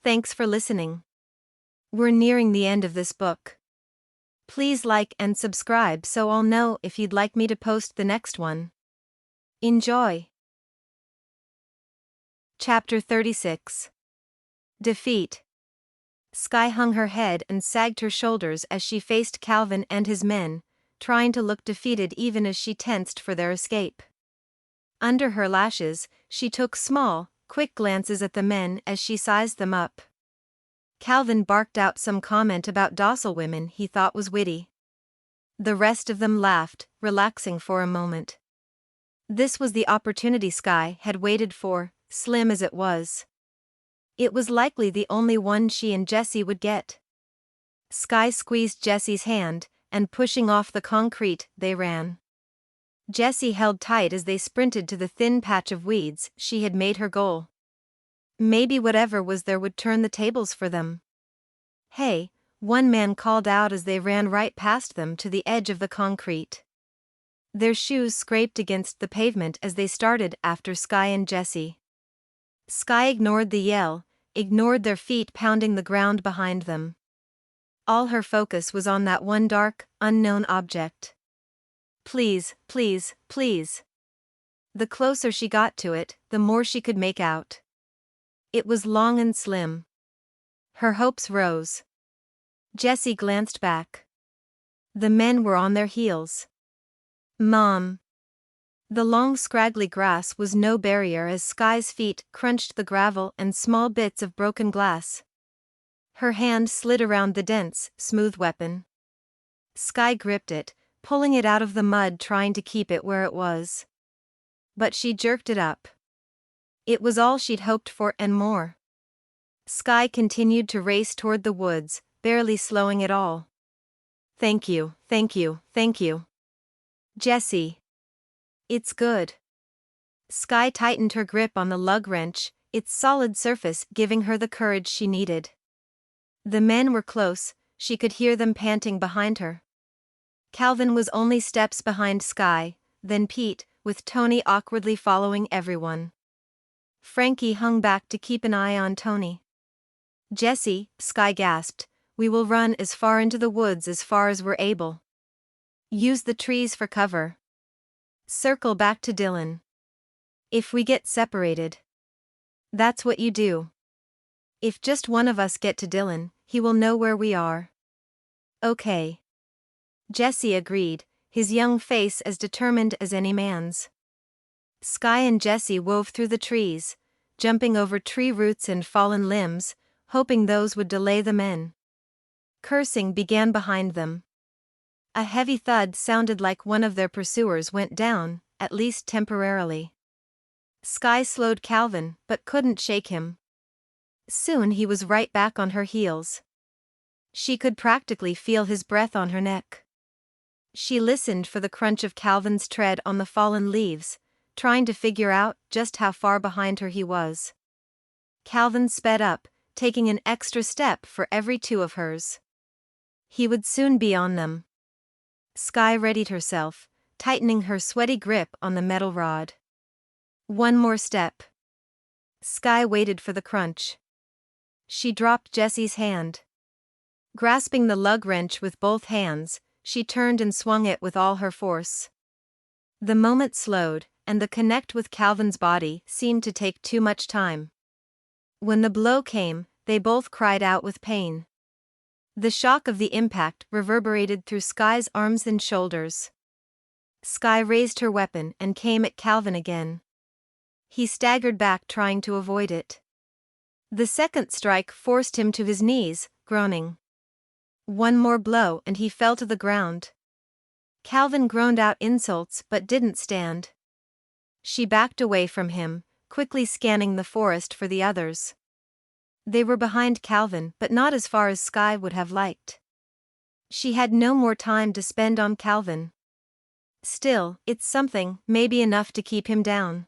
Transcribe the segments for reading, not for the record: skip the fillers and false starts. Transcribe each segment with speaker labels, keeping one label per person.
Speaker 1: Thanks for listening. We're nearing the end of this book. Please like and subscribe so I'll know if you'd like me to post the next one. Enjoy. Chapter 36. Defeat. Sky hung her head and sagged her shoulders as she faced Calvin and his men, trying to look defeated even as she tensed for their escape. Under her lashes, she took small, quick glances at the men as she sized them up. Calvin barked out some comment about docile women he thought was witty. The rest of them laughed, relaxing for a moment. This was the opportunity Sky had waited for, slim as it was. It was likely the only one she and Jessie would get. Sky squeezed Jessie's hand, and pushing off the concrete, they ran. Jessie held tight as they sprinted to the thin patch of weeds she had made her goal. Maybe whatever was there would turn the tables for them. Hey, one man called out as they ran right past them to the edge of the concrete. Their shoes scraped against the pavement as they started after Sky and Jessie. Sky ignored the yell, ignored their feet pounding the ground behind them. All her focus was on that one dark, unknown object. Please, please, please. The closer she got to it, the more she could make out. It was long and slim. Her hopes rose. Jessie glanced back. The men were on their heels. Mom. The long scraggly grass was no barrier as Sky's feet crunched the gravel and small bits of broken glass. Her hand slid around the dense, smooth weapon. Sky gripped it, pulling it out of the mud trying to keep it where it was. But she jerked it up. It was all she'd hoped for and more. Sky continued to race toward the woods, barely slowing at all. Thank you, thank you, thank you. Jessie. It's good. Sky tightened her grip on the lug wrench, its solid surface giving her the courage she needed. The men were close, she could hear them panting behind her. Calvin was only steps behind Sky, then Pete, with Tony awkwardly following everyone. Frankie hung back to keep an eye on Tony. Jessie, Sky gasped, we will run as far into the woods as far as we're able. Use the trees for cover. Circle back to Dylan. If we get separated. That's what you do. If just one of us get to Dylan, he will know where we are. Okay. Jessie agreed, his young face as determined as any man's. Sky and Jessie wove through the trees, jumping over tree roots and fallen limbs, hoping those would delay the men. Cursing began behind them. A heavy thud sounded like one of their pursuers went down, at least temporarily. Sky slowed Calvin, but couldn't shake him. Soon he was right back on her heels. She could practically feel his breath on her neck. She listened for the crunch of Calvin's tread on the fallen leaves, trying to figure out just how far behind her he was. Calvin sped up, taking an extra step for every two of hers. He would soon be on them. Sky readied herself, tightening her sweaty grip on the metal rod. One more step. Sky waited for the crunch. She dropped Jessie's hand. Grasping the lug wrench with both hands, she turned and swung it with all her force. The moment slowed, and the connect with Calvin's body seemed to take too much time. When the blow came, they both cried out with pain. The shock of the impact reverberated through Sky's arms and shoulders. Sky raised her weapon and came at Calvin again. He staggered back trying to avoid it. The second strike forced him to his knees, groaning. One more blow and he fell to the ground. Calvin groaned out insults but didn't stand. She backed away from him, quickly scanning the forest for the others. They were behind Calvin but not as far as Sky would have liked. She had no more time to spend on Calvin. Still, it's something, maybe enough to keep him down.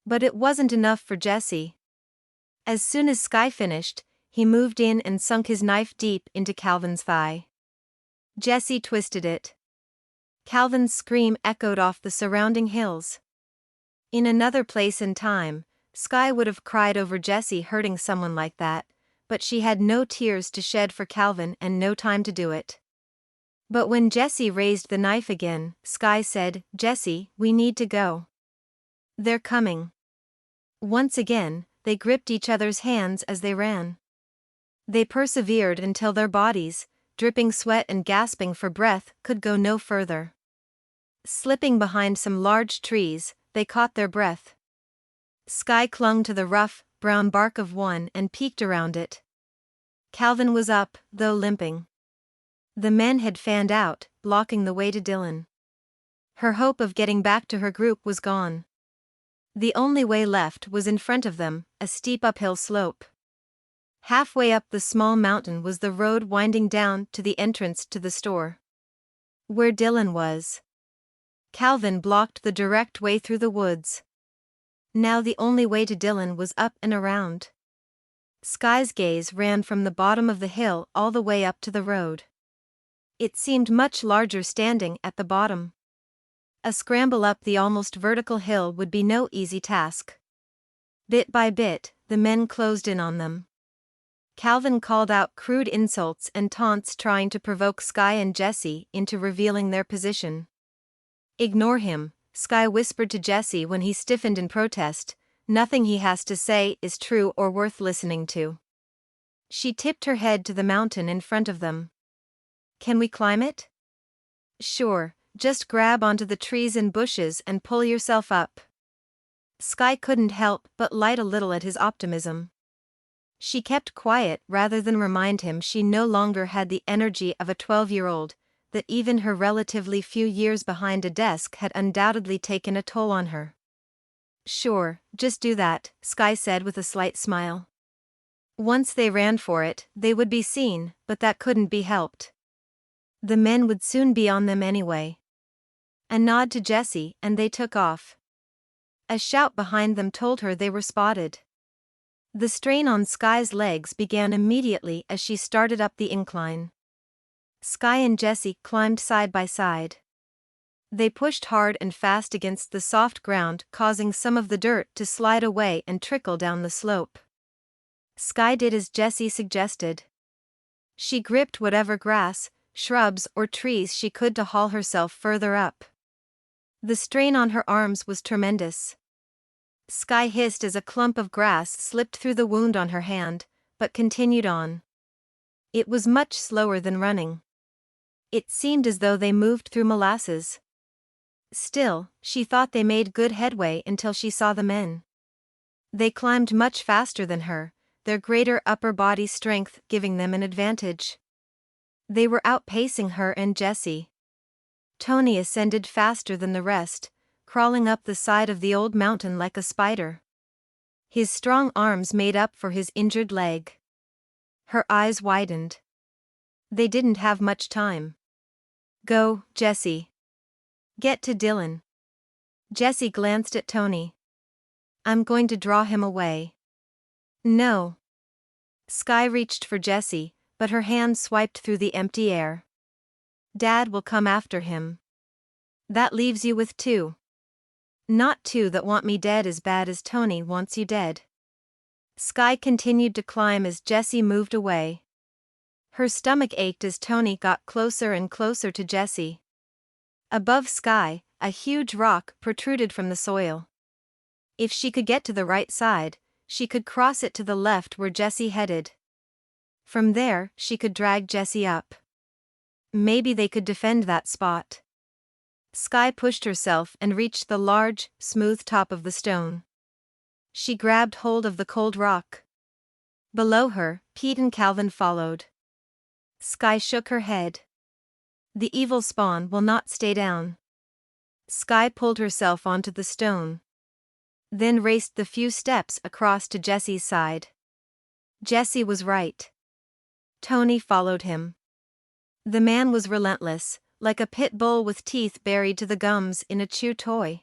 Speaker 1: But it wasn't enough for Jessie. As soon as Sky finished, he moved in and sunk his knife deep into Calvin's thigh. Jessie twisted it. Calvin's scream echoed off the surrounding hills. In another place and time, Sky would have cried over Jessie hurting someone like that, but she had no tears to shed for Calvin and no time to do it. But when Jesse raised the knife again, Sky said, "Jesse, we need to go. They're coming." Once again, they gripped each other's hands as they ran. They persevered until their bodies, dripping sweat and gasping for breath, could go no further. Slipping behind some large trees, they caught their breath. Sky clung to the rough, brown bark of one and peeked around it. Calvin was up, though limping. The men had fanned out, blocking the way to Dylan. Her hope of getting back to her group was gone. The only way left was in front of them, a steep uphill slope. Halfway up the small mountain was the road winding down to the entrance to the store. Where Dylan was. Calvin blocked the direct way through the woods. Now the only way to Dylan was up and around. Sky's gaze ran from the bottom of the hill all the way up to the road. It seemed much larger standing at the bottom. A scramble up the almost vertical hill would be no easy task. Bit by bit, the men closed in on them. Calvin called out crude insults and taunts, trying to provoke Sky and Jesse into revealing their position. "Ignore him," Sky whispered to Jesse when he stiffened in protest. "Nothing he has to say is true or worth listening to." She tipped her head to the mountain in front of them. "Can we climb it?" "Sure, just grab onto the trees and bushes and pull yourself up." Sky couldn't help but light a little at his optimism. She kept quiet rather than remind him she no longer had the energy of a 12-year-old, that even her relatively few years behind a desk had undoubtedly taken a toll on her. "Sure, just do that," Sky said with a slight smile. Once they ran for it, they would be seen, but that couldn't be helped. The men would soon be on them anyway. A nod to Jesse and they took off. A shout behind them told her they were spotted. The strain on Sky's legs began immediately as she started up the incline. Sky and Jesse climbed side by side. They pushed hard and fast against the soft ground, causing some of the dirt to slide away and trickle down the slope. Sky did as Jesse suggested. She gripped whatever grass, shrubs or trees she could to haul herself further up. The strain on her arms was tremendous. Sky hissed as a clump of grass slipped through the wound on her hand, but continued on. It was much slower than running. It seemed as though they moved through molasses. Still, she thought they made good headway until she saw the men. They climbed much faster than her, their greater upper body strength giving them an advantage. They were outpacing her and Jesse. Tony ascended faster than the rest, crawling up the side of the old mountain like a spider. His strong arms made up for his injured leg. Her eyes widened. They didn't have much time. "Go, Jesse. Get to Dylan." Jesse glanced at Tony. "I'm going to draw him away." "No." Sky reached for Jesse, but her hand swiped through the empty air. "Dad will come after him. That leaves you with two. Not two that want me dead as bad as Tony wants you dead." Sky continued to climb as Jesse moved away. Her stomach ached as Tony got closer and closer to Jesse. Above Sky, a huge rock protruded from the soil. If she could get to the right side, she could cross it to the left where Jesse headed. From there, she could drag Jesse up. Maybe they could defend that spot. Sky pushed herself and reached the large, smooth top of the stone. She grabbed hold of the cold rock. Below her, Pete and Calvin followed. Sky shook her head. "The evil spawn will not stay down." Sky pulled herself onto the stone. Then raced the few steps across to Jesse's side. Jesse was right. Tony followed him. The man was relentless, like a pit bull with teeth buried to the gums in a chew toy.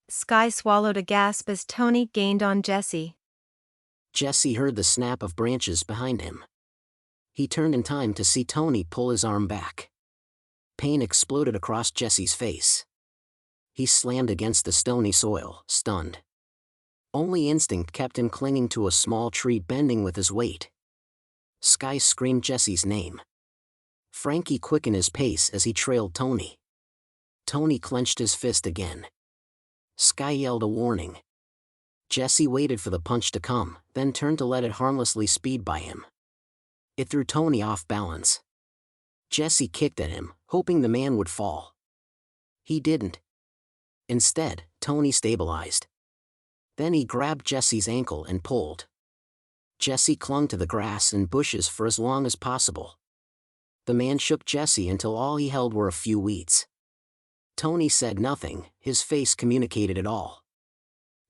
Speaker 1: Sky swallowed a gasp as Tony gained on Jesse.
Speaker 2: Jesse heard the snap of branches behind him. He turned in time to see Tony pull his arm back. Pain exploded across Jesse's face. He slammed against the stony soil, stunned. Only instinct kept him clinging to a small tree, bending with his weight. Sky screamed Jesse's name. Frankie quickened his pace as he trailed Tony. Tony clenched his fist again. Sky yelled a warning. Jesse waited for the punch to come, then turned to let it harmlessly speed by him. It threw Tony off balance. Jesse kicked at him, hoping the man would fall. He didn't. Instead, Tony stabilized. Then he grabbed Jesse's ankle and pulled. Jesse clung to the grass and bushes for as long as possible. The man shook Jesse until all he held were a few weeds. Tony said nothing, his face communicated it all.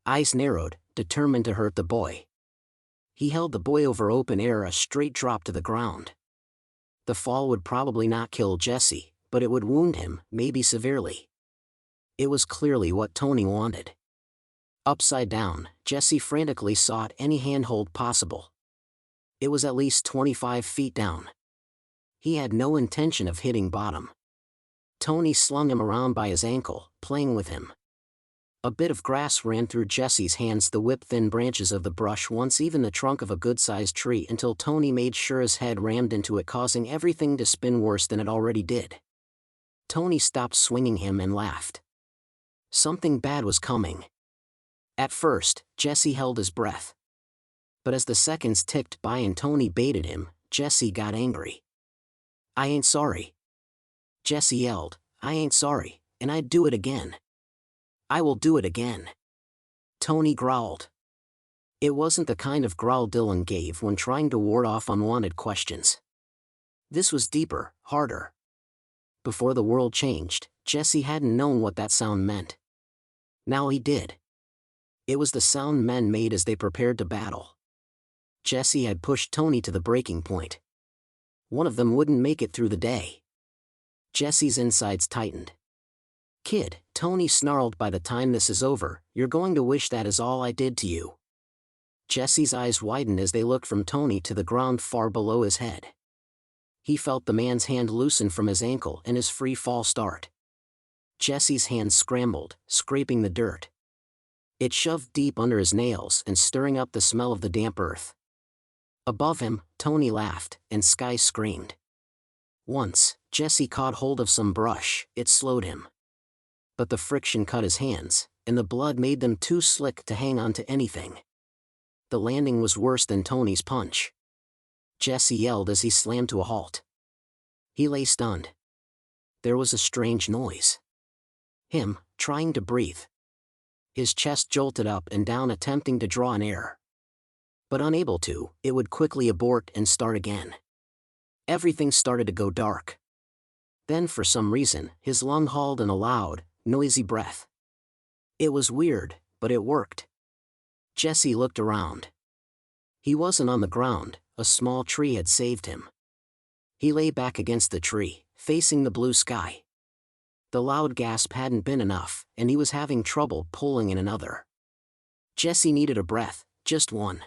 Speaker 2: Eyes narrowed, determined to hurt the boy. He held the boy over open air, a straight drop to the ground. The fall would probably not kill Jesse, but it would wound him, maybe severely. It was clearly what Tony wanted. Upside down, Jesse frantically sought any handhold possible. It was at least 25 feet down. He had no intention of hitting bottom. Tony slung him around by his ankle, playing with him. A bit of grass ran through Jesse's hands, the whip-thin branches of the brush, once even the trunk of a good-sized tree, until Tony made sure his head rammed into it, causing everything to spin worse than it already did. Tony stopped swinging him and laughed. Something bad was coming. At first, Jesse held his breath. But as the seconds ticked by and Tony baited him, Jesse got angry. "I ain't sorry." Jesse yelled, "I ain't sorry, and I'd do it again. I will do it again." Tony growled. It wasn't the kind of growl Dylan gave when trying to ward off unwanted questions. This was deeper, harder. Before the world changed, Jesse hadn't known what that sound meant. Now he did. It was the sound men made as they prepared to battle. Jesse had pushed Tony to the breaking point. One of them wouldn't make it through the day. Jesse's insides tightened. "Kid," Tony snarled, "by the time this is over, you're going to wish that is all I did to you." Jesse's eyes widened as they looked from Tony to the ground far below his head. He felt the man's hand loosen from his ankle and his free fall start. Jesse's hand scrambled, scraping the dirt. It shoved deep under his nails and stirring up the smell of the damp earth. Above him, Tony laughed, and Sky screamed. Once, Jesse caught hold of some brush, it slowed him. But the friction cut his hands, and the blood made them too slick to hang on to anything. The landing was worse than Tony's punch. Jesse yelled as he slammed to a halt. He lay stunned. There was a strange noise. Him, trying to breathe. His chest jolted up and down, attempting to draw in air. But unable to, it would quickly abort and start again. Everything started to go dark. Then for some reason, his lung hauled in a loud, noisy breath. It was weird, but it worked. Jesse looked around. He wasn't on the ground, a small tree had saved him. He lay back against the tree, facing the blue sky. The loud gasp hadn't been enough, and he was having trouble pulling in another. Jesse needed a breath, just one.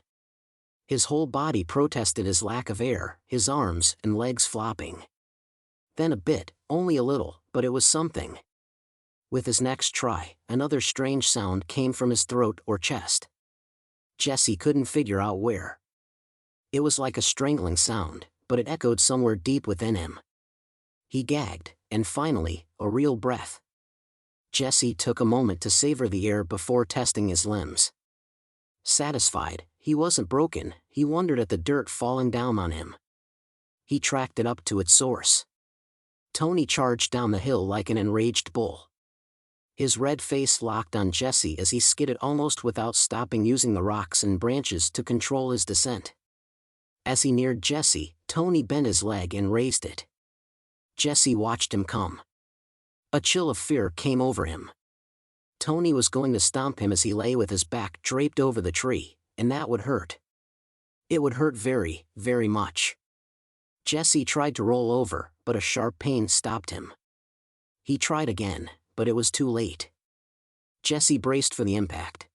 Speaker 2: His whole body protested his lack of air, his arms and legs flopping. Then a bit, only a little, but it was something. With his next try, another strange sound came from his throat or chest. Jesse couldn't figure out where. It was like a strangling sound, but it echoed somewhere deep within him. He gagged, and finally, a real breath. Jesse took a moment to savor the air before testing his limbs. Satisfied, he wasn't broken, he wondered at the dirt falling down on him. He tracked it up to its source. Tony charged down the hill like an enraged bull. His red face locked on Jesse as he skidded almost without stopping, using the rocks and branches to control his descent. As he neared Jesse, Tony bent his leg and raised it. Jesse watched him come. A chill of fear came over him. Tony was going to stomp him as he lay with his back draped over the tree, and that would hurt. It would hurt very, very much. Jesse tried to roll over, but a sharp pain stopped him. He tried again, but it was too late. Jesse braced for the impact.